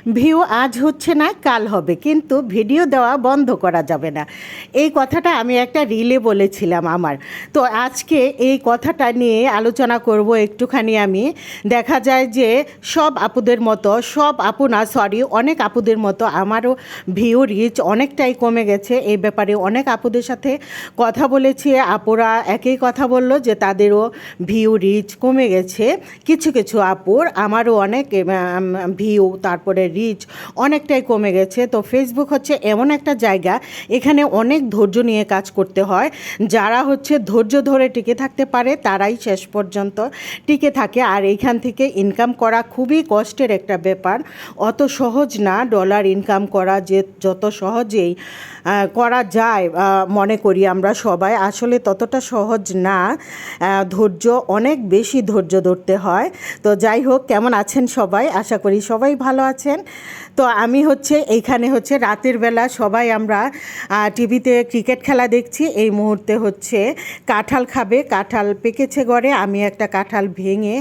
View আজ হচ্ছে না কাল হবে, কিন্তু ভিডিও দেওয়া বন্ধ করা যাবে না। এই কথাটা আমি একটা রিলে বলেছিলাম আমার। তো আজকে এই কথাটা নিয়ে আলোচনা করব একটুখানি। আমি দেখা যায় যে সব আপুদের মতো, সব আপু না সরি অনেক আপুদের মতো আমারও ভিউ রিচ অনেকটাই কমে গেছে। এই ব্যাপারে অনেক আপুদের সাথে কথা বলেছি, আপুরা একই কথা বলল যে তাদেরও ভিউ রিচ কমে গেছে। কিছু কিছু আপুর, আমারও অনেক ভিউ তারপরে রিচ অনেকটাই কমে গেছে। তো ফেসবুক হচ্ছে এমন একটা জায়গা, এখানে অনেক ধৈর্য নিয়ে কাজ করতে হয়। যারা হচ্ছে ধৈর্য ধরে টিকে থাকতে পারে তারাই শেষ পর্যন্ত টিকে থাকে। আর এইখান থেকে ইনকাম করা খুবই কষ্টের একটা ব্যাপার, অত সহজ না ডলার ইনকাম করা, যে যত সহজেই করা যায় মনে করি আমরা সবাই, আসলে ততটা সহজ না। ধৈর্য, অনেক বেশি ধৈর্য ধরতে হয়। তো যাই হোক, কেমন আছেন সবাই? আশা করি সবাই ভালো আছেন। তো আমি হচ্ছে এইখানে হচ্ছে রাতের বেলা সবাই আমরা টিভিতে ক্রিকেট খেলা দেখছি। এই মুহূর্তে হচ্ছে কাঁঠাল খাবে, কাঁঠাল পেকেছে ঘরে, আমি একটা কাঁঠাল ভেঙে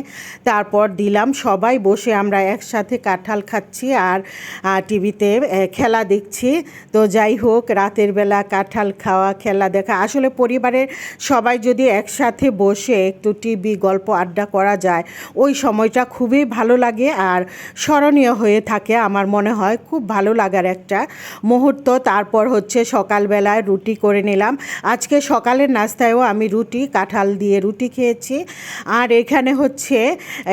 তারপর দিলাম। সবাই বসে আমরা একসাথে কাঁঠাল খাচ্ছি আর টিভিতে খেলা দেখছি। তো যাই হোক, রাতের বেলা কাঁঠাল খাওয়া, খেলা দেখা, আসলে পরিবারের সবাই যদি একসাথে বসে একটু টিভি গল্প আড্ডা করা যায়, ওই সময়টা খুবই ভালো লাগে আর স্মরণীয় হয়ে থাকে। আমার মনে হয় খুব ভালো লাগার একটা মুহূর্ত। তারপর হচ্ছে সকালবেলায় রুটি করে নিলাম। আজকে সকালের নাস্তায়ও আমি রুটি, কাঁঠাল দিয়ে রুটি খেয়েছি। আর এখানে হচ্ছে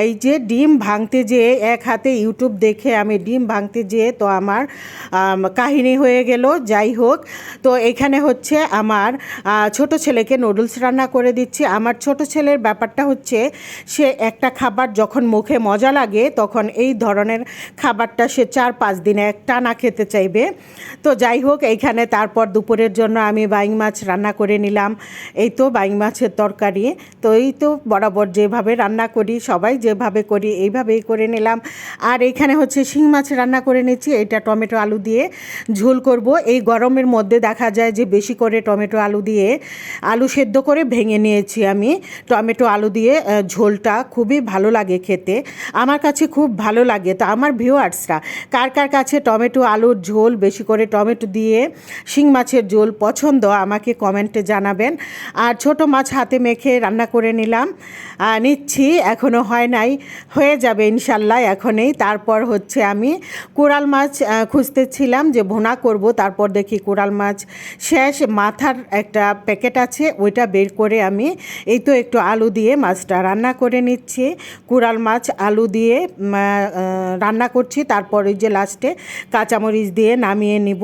এই যে ডিম ভাঙতে যেয়ে এক হাতে ইউটিউব দেখে আমি ডিম ভাঙতে যেয়ে তো আমার কাহিনী হয়ে গেল। যাই হোক, তো এখানে হচ্ছে আমার ছোট ছেলেকে নুডলস রান্না করে দিচ্ছি। আমার ছোট ছেলের ব্যাপারটা হচ্ছে, সে একটা খাবার যখন মুখে মজা লাগে তখন এই ধরনের খাবারটা সে 4-5 দিনে একটানা খেতে চাইবে। তো যাই হোক, এইখানে তারপর দুপুরের জন্য আমি বাইং মাছ রান্না করে নিলাম। এই তো বাইং মাছের তরকারি। তো এই তো বরাবর যেভাবে রান্না করি, সবাই যেভাবে করি এইভাবেই করে নিলাম। আর এইখানে হচ্ছে শিং মাছ রান্না করে নিচ্ছি, এটা টমেটো আলু দিয়ে ঝোল করব। এই গরমের মধ্যে দেখা যায় যে বেশি করে টমেটো আলু দিয়ে আলু সেদ্ধ করে ভেঙে নিয়েছি আমি। টমেটো আলু দিয়ে ঝোলটা খুবই ভালো লাগে খেতে, আমার কাছে খুব ভালো লাগে। তো আমার ভিউয়ার্সরা কার কার কাছে টমেটো আলুর ঝোল, বেশি করে টমেটো দিয়ে শিং মাছের ঝোল পছন্দ, আমাকে কমেন্টে জানাবেন। আর ছোট মাছ হাতে মেখে রান্না করে নিচ্ছি, এখনও হয় নাই, হয়ে যাবে ইনশাল্লাহ এখনই। তারপর হচ্ছে আমি কোরাল মাছ খুঁজতেছিলাম যে ভুনা করব, তারপর দেখি কোরাল মাছ শেষ, মাথার একটা প্যাকেট আছে ওইটা বের করে আমি এই তো একটু আলু দিয়ে মাছটা রান্না করে নিচ্ছি। কোরাল মাছ আলু দিয়ে রান্না করছি, তারপর ওই যে লাস্টে কাঁচামরিচ দিয়ে নামিয়ে নিব।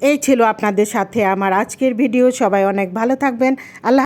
এই ছিল আপনাদের সাথে আমার আজকের ভিডিও। সবাই অনেক ভালো থাকবেন। আল্লাহ।